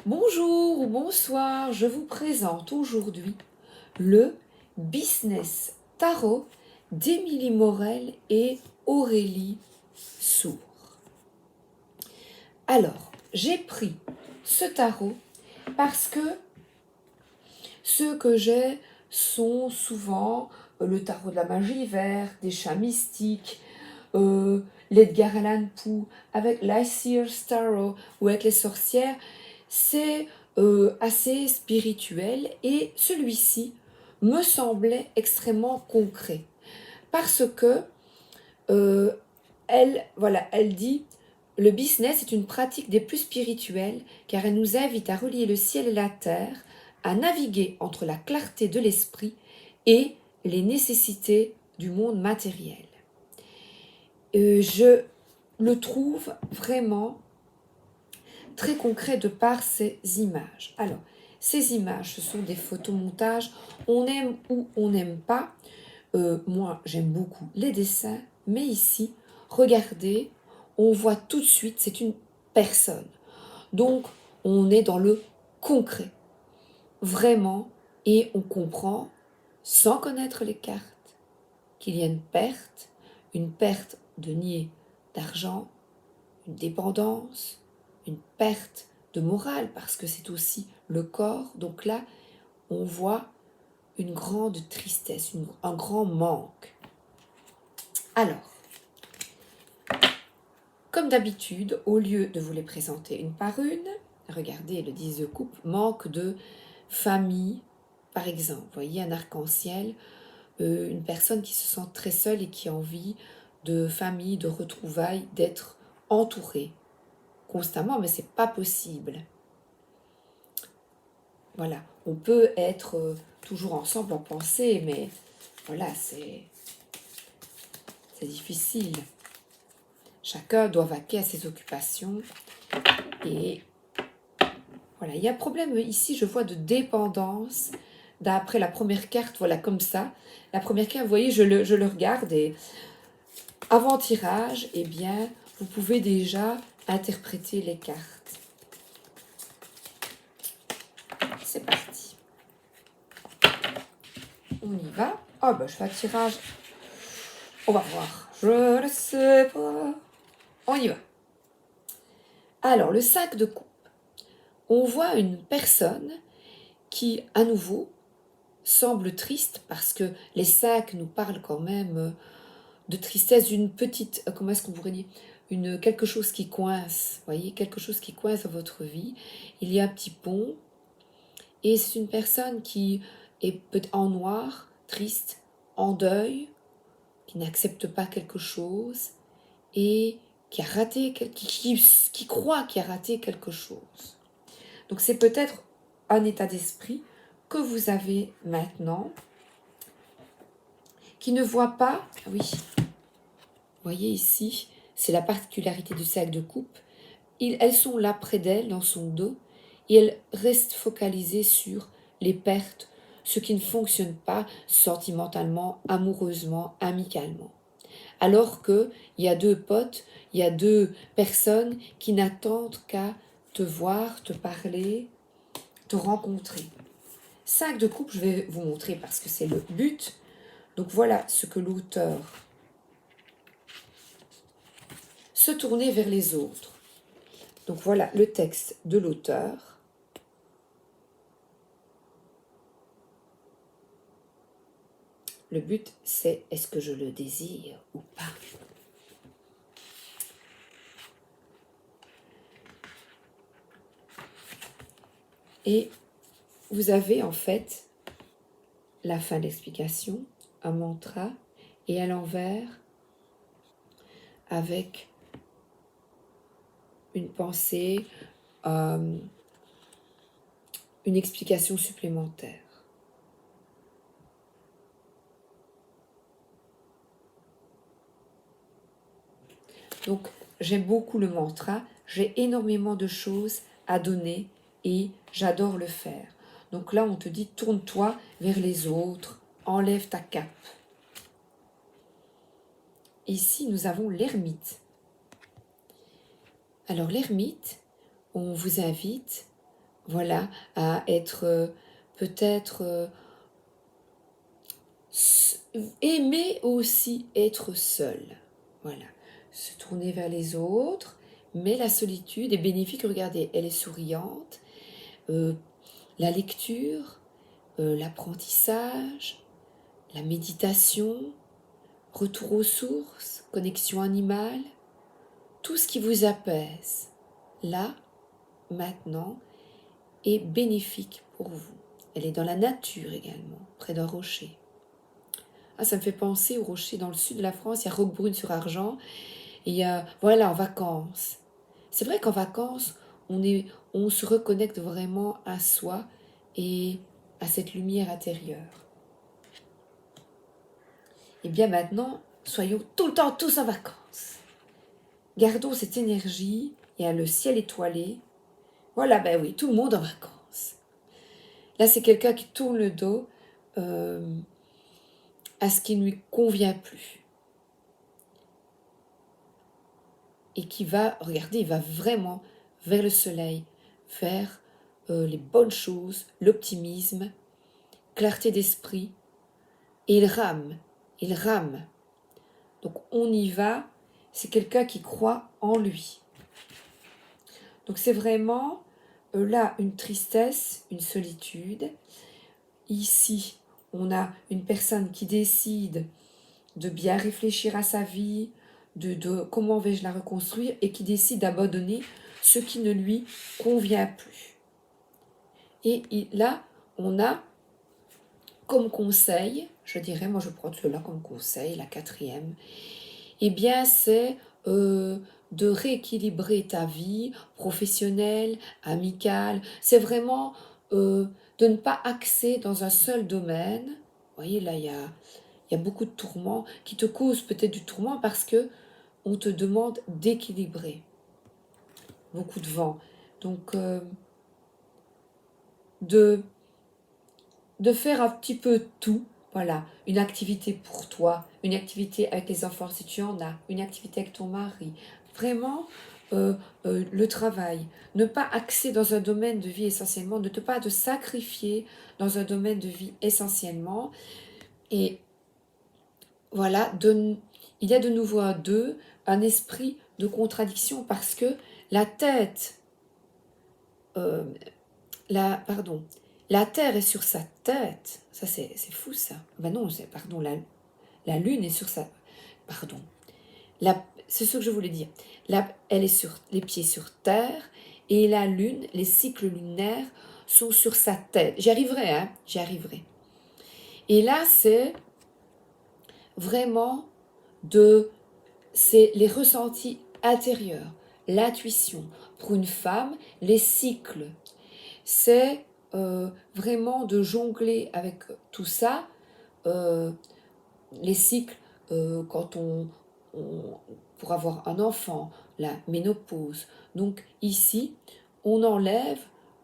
Bonjour ou bonsoir, je vous présente aujourd'hui le Business Tarot d'Émilie Morel et Aurélie Sour. Alors, j'ai pris ce tarot parce que ceux que j'ai sont souvent le tarot de la magie verte, des chats mystiques, l'Edgar Allan Poe, avec l'Iseer's Tarot ou avec les sorcières. C'est assez spirituel et celui-ci me semblait extrêmement concret parce que elle dit le business est une pratique des plus spirituelles car elle nous invite à relier le ciel et la terre, à naviguer entre la clarté de l'esprit et les nécessités du monde matériel. Je le trouve vraiment très concret de par ces images. Alors, ces images, ce sont des photomontages, on aime ou on n'aime pas. Moi, j'aime beaucoup les dessins, mais ici, regardez, on voit tout de suite, c'est une personne. Donc, on est dans le concret, vraiment, et on comprend, sans connaître les cartes, qu'il y a une perte de nier d'argent, une dépendance, une perte de morale, parce que c'est aussi le corps. Donc là, on voit une grande tristesse, un grand manque. Alors, comme d'habitude, au lieu de vous les présenter une par une, regardez le 10 de coupe, manque de famille, par exemple. Vous voyez un arc-en-ciel, une personne qui se sent très seule et qui a envie de famille, de retrouvailles, d'être entourée constamment, mais c'est pas possible. Voilà, on peut être toujours ensemble en pensée, mais voilà, c'est difficile. Chacun doit vaquer à ses occupations. Et voilà, il y a un problème ici, je vois, de dépendance. D'après la première carte, voilà, comme ça. La première carte, vous voyez, je le regarde et avant tirage, eh bien, vous pouvez déjà interpréter les cartes. C'est parti. On y va. Oh, ben, je fais un tirage. On va voir. Je ne sais pas. On y va. Alors, le 5 de coupe. On voit une personne qui, à nouveau, semble triste parce que les 5 nous parlent quand même de tristesse, d'une petite, comment est-ce qu'on pourrait dire, quelque chose qui coince, voyez, quelque chose qui coince dans votre vie. Il y a un petit pont et c'est une personne qui est en noir, triste, en deuil, qui n'accepte pas quelque chose et qui a raté, qui croit qu'il a raté quelque chose. Donc c'est peut-être un état d'esprit que vous avez maintenant, qui ne voit pas, oui, vous voyez ici, c'est la particularité du sac de coupe, elles sont là près d'elle, dans son dos, et elles restent focalisées sur les pertes, ce qui ne fonctionne pas sentimentalement, amoureusement, amicalement. Alors qu'il y a deux potes, il y a deux personnes qui n'attendent qu'à te voir, te parler, te rencontrer. 5 de coupe, je vais vous montrer parce que c'est le but. Donc voilà ce que l'auteur se tourner vers les autres. Donc voilà le texte de l'auteur. Le but, c'est est-ce que je le désire ou pas? Et vous avez en fait la fin de l'explication, un mantra, et à l'envers, avec une pensée, une explication supplémentaire. Donc, j'aime beaucoup le mantra, j'ai énormément de choses à donner et j'adore le faire. Donc là, on te dit, tourne-toi vers les autres, enlève ta cape. Ici, nous avons l'ermite. Alors, l'ermite, on vous invite voilà, à être peut-être aimer aussi être seul. Voilà, se tourner vers les autres, mais la solitude est bénéfique. Regardez, elle est souriante. Euh, la lecture, l'apprentissage, la méditation, retour aux sources, connexion animale, tout ce qui vous apaise, là, maintenant, est bénéfique pour vous. Elle est dans la nature également, près d'un rocher. Ah, ça me fait penser au rocher dans le sud de la France, il y a Roquebrune-sur-Argent, et il y a, voilà, en vacances. C'est vrai qu'en vacances, on se reconnecte vraiment à soi et à cette lumière intérieure. Et bien maintenant, soyons tout le temps tous en vacances. Gardons cette énergie, il y a le ciel étoilé. Voilà, ben oui, tout le monde en vacances. Là, c'est quelqu'un qui tourne le dos à ce qui ne lui convient plus. Et qui va, regardez, il va vraiment vers le soleil, vers les bonnes choses, l'optimisme, clarté d'esprit. Et il rame. Donc on y va, c'est quelqu'un qui croit en lui. Donc c'est vraiment là une tristesse, une solitude. Ici, on a une personne qui décide de bien réfléchir à sa vie, de comment vais-je la reconstruire, et qui décide d'abandonner ce qui ne lui convient plus. Et là, on a comme conseil, je dirais, moi je prends cela comme conseil, la quatrième, eh bien c'est de rééquilibrer ta vie professionnelle, amicale. C'est vraiment de ne pas axer dans un seul domaine. Vous voyez, là, il y a beaucoup de tourments qui te causent peut-être du tourment parce que on te demande d'équilibrer. Beaucoup de vent. Donc, de, de faire un petit peu tout. Voilà, une activité pour toi, une activité avec les enfants si tu en as, une activité avec ton mari. Vraiment, le travail. Ne pas axer dans un domaine de vie essentiellement, ne pas te sacrifier dans un domaine de vie essentiellement. Et voilà, il y a de nouveau un esprit de contradiction parce que la tête, euh, la terre est sur sa tête. Ça, c'est fou, ça. Ben non, pardon, la lune est sur sa... Pardon. C'est ce que je voulais dire. Elle est sur les pieds sur terre et la lune, les cycles lunaires sont sur sa tête. J'y arriverai, hein, j'y arriverai. Et là, c'est vraiment c'est les ressentis intérieurs, l'intuition. Pour une femme, les cycles, c'est vraiment de jongler avec tout ça, euh, les cycles, quand pour avoir un enfant, la ménopause. Donc ici, on enlève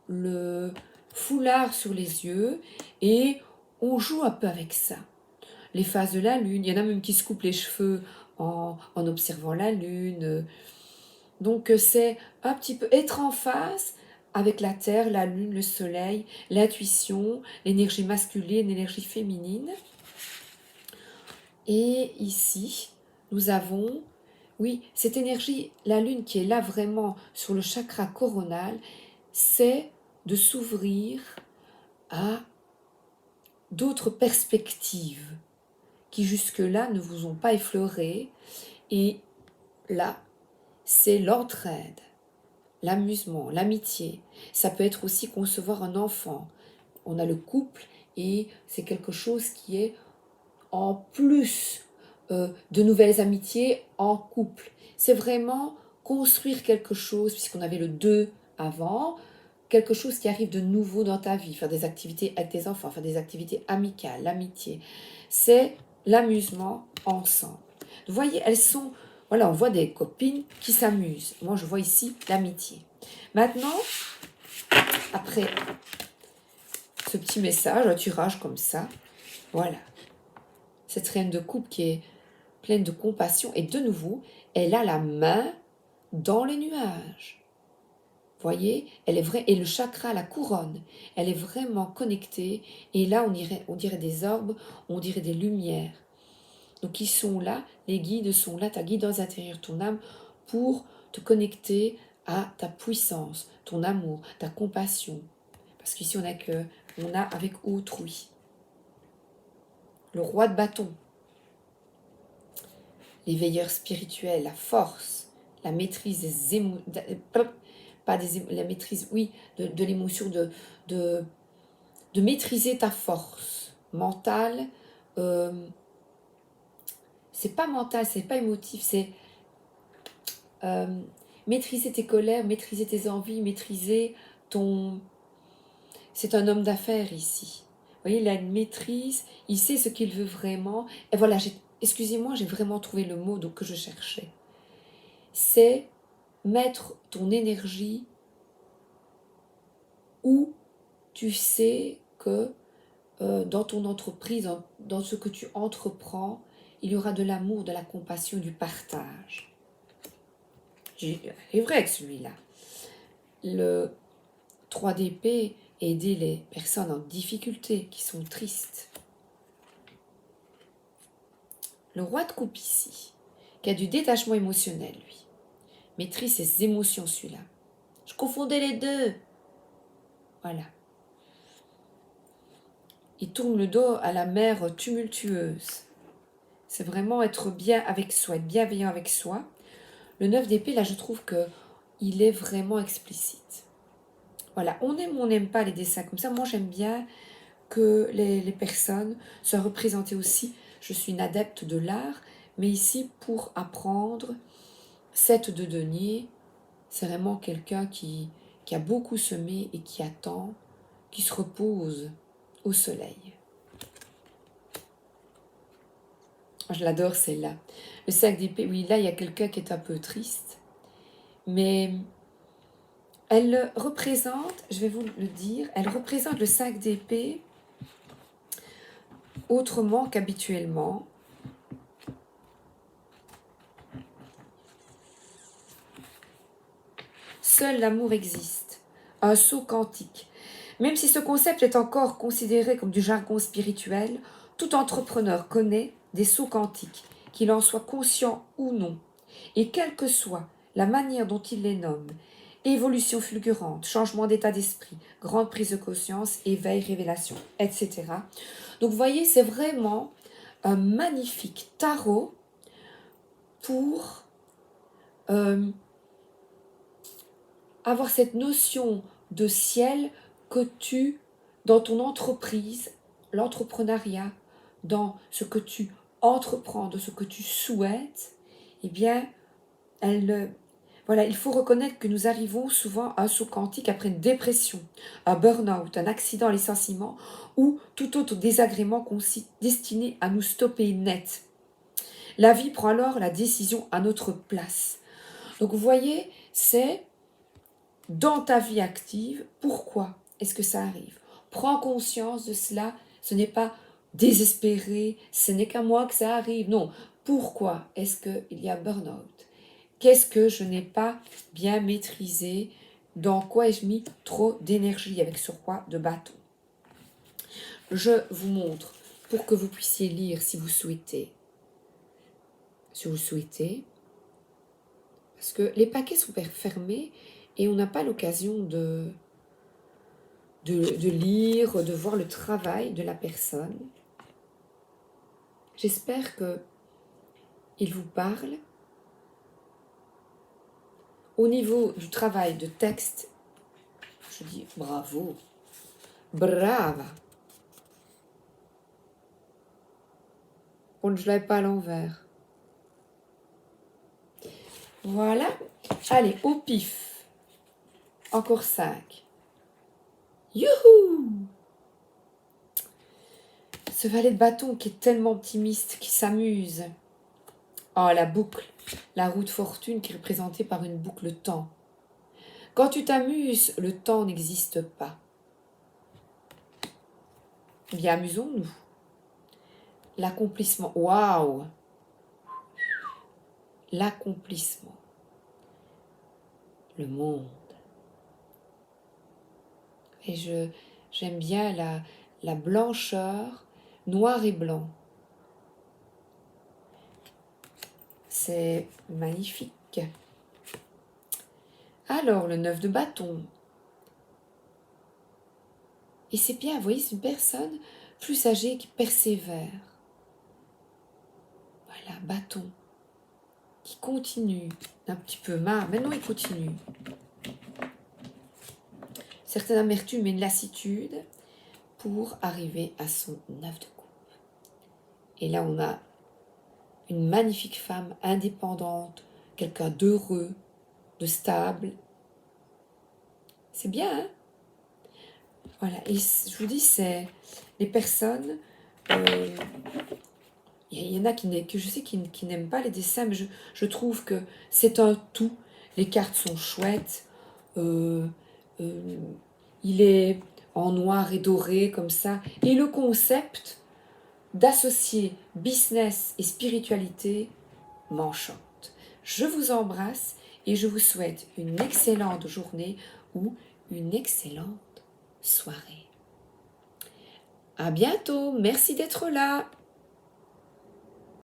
le foulard sur les yeux et on joue un peu avec ça. Les phases de la lune, il y en a même qui se coupent les cheveux en observant la lune. Donc c'est un petit peu être en phase avec la terre, la lune, le soleil, l'intuition, l'énergie masculine, l'énergie féminine. Et ici, nous avons, oui, cette énergie, la lune qui est là vraiment sur le chakra coronal, c'est de s'ouvrir à d'autres perspectives qui jusque-là ne vous ont pas effleuré. Et là, c'est l'entraide, l'amusement, l'amitié. Ça peut être aussi concevoir un enfant. On a le couple et c'est quelque chose qui est en plus de nouvelles amitiés en couple. C'est vraiment construire quelque chose, puisqu'on avait le 2 avant, quelque chose qui arrive de nouveau dans ta vie, faire des activités avec tes enfants, faire des activités amicales, l'amitié. C'est l'amusement ensemble. Vous voyez, elles sont, voilà, on voit des copines qui s'amusent. Moi, je vois ici l'amitié. Maintenant, après ce petit message, un tirage comme ça, voilà. Cette reine de coupe qui est pleine de compassion et de nouveau, elle a la main dans les nuages. Voyez, elle est vraie, et le chakra, la couronne, elle est vraiment connectée, et là on dirait des orbes, on dirait des lumières. Donc ils sont là, les guides sont là, ta guidance intérieure, ton âme, pour te connecter à ta puissance, ton amour, ta compassion. Parce qu'ici on a avec autrui. Le roi de bâton, l'éveilleur spirituel, la force, la maîtrise des émotions, pas la maîtrise, oui, de l'émotion, de maîtriser ta force mentale. C'est pas mental, c'est pas émotif, c'est maîtriser tes colères, maîtriser tes envies, maîtriser ton... C'est un homme d'affaires ici. Vous voyez, il a une maîtrise, il sait ce qu'il veut vraiment. Et voilà, excusez-moi, j'ai vraiment trouvé le mot que je cherchais. C'est mettre ton énergie où tu sais que dans ton entreprise, dans ce que tu entreprends, il y aura de l'amour, de la compassion, du partage. C'est vrai avec celui-là. Le 3 d'épée, aider les personnes en difficulté, qui sont tristes. Le roi de coupe ici, qui a du détachement émotionnel, lui. Maîtrise ses émotions, celui-là. Je confondais les deux. Voilà. Il tourne le dos à la mer tumultueuse. C'est vraiment être bien avec soi, être bienveillant avec soi. Le 9 d'épée, là, je trouve que il est vraiment explicite. Voilà, on aime ou on n'aime pas les dessins comme ça. Moi, j'aime bien que les personnes soient représentées aussi. Je suis une adepte de l'art, mais ici, pour apprendre, 7 de denier, c'est vraiment quelqu'un qui a beaucoup semé et qui attend, qui se repose au soleil. Je l'adore celle-là. Le 5 d'épée, oui, là, il y a quelqu'un qui est un peu triste, mais elle représente, je vais vous le dire, elle représente le 5 d'épée autrement qu'habituellement. Seul l'amour existe, un saut quantique. Même si ce concept est encore considéré comme du jargon spirituel, tout entrepreneur connaît des sauts quantiques, qu'il en soit conscient ou non. Et quelle que soit la manière dont il les nomme, évolution fulgurante, changement d'état d'esprit, grande prise de conscience, éveil, révélation, etc. Donc vous voyez, c'est vraiment un magnifique tarot pour avoir cette notion de ciel que tu, dans ton entreprise, l'entrepreneuriat, dans ce que tu entreprends, de ce que tu souhaites, eh bien, voilà, il faut reconnaître que nous arrivons souvent à un saut quantique après une dépression, un burn-out, un accident, un licenciement ou tout autre désagrément destiné à nous stopper net. La vie prend alors la décision à notre place. Donc vous voyez, c'est dans ta vie active, pourquoi est-ce que ça arrive? Prends conscience de cela, ce n'est pas désespéré, ce n'est qu'à moi que ça arrive. Non, pourquoi est-ce qu'il y a burn-out? Qu'est-ce que je n'ai pas bien maîtrisé? Dans quoi ai-je mis trop d'énergie avec ce roi de bâton? Je vous montre pour que vous puissiez lire si vous souhaitez. Si vous souhaitez. Parce que les paquets sont fermés et on n'a pas l'occasion de lire, de voir le travail de la personne. J'espère qu'il vous parle. Au niveau du travail de texte, je dis bravo, brava. Bon, je ne l'avais pas à l'envers. Voilà. Allez, au pif. Encore 5. Youhou! Ce valet de bâton qui est tellement optimiste, qui s'amuse. Oh, la boucle. La roue de fortune qui est représentée par une boucle temps. Quand tu t'amuses, le temps n'existe pas. Bien, amusons-nous. L'accomplissement. Waouh! L'accomplissement. Le monde. Et j'aime bien la blancheur, noir et blanc. C'est magnifique. Alors, le 9 de bâton. Et c'est bien, vous voyez, c'est une personne plus âgée qui persévère. Voilà, bâton. Qui continue. Un petit peu marre, mais non, il continue. Certaine amertume et une lassitude pour arriver à son 9 de coupe. Et là, on a une magnifique femme indépendante, quelqu'un d'heureux, de stable. C'est bien, hein? Voilà, et je vous dis, c'est les personnes, il y en a que je sais qui n'aiment pas les dessins, mais je trouve que c'est un tout. Les cartes sont chouettes, euh, euh, il est en noir et doré comme ça, et le concept d'associer business et spiritualité m'enchante. Je vous embrasse et je vous souhaite une excellente journée ou une excellente soirée. À bientôt, merci d'être là.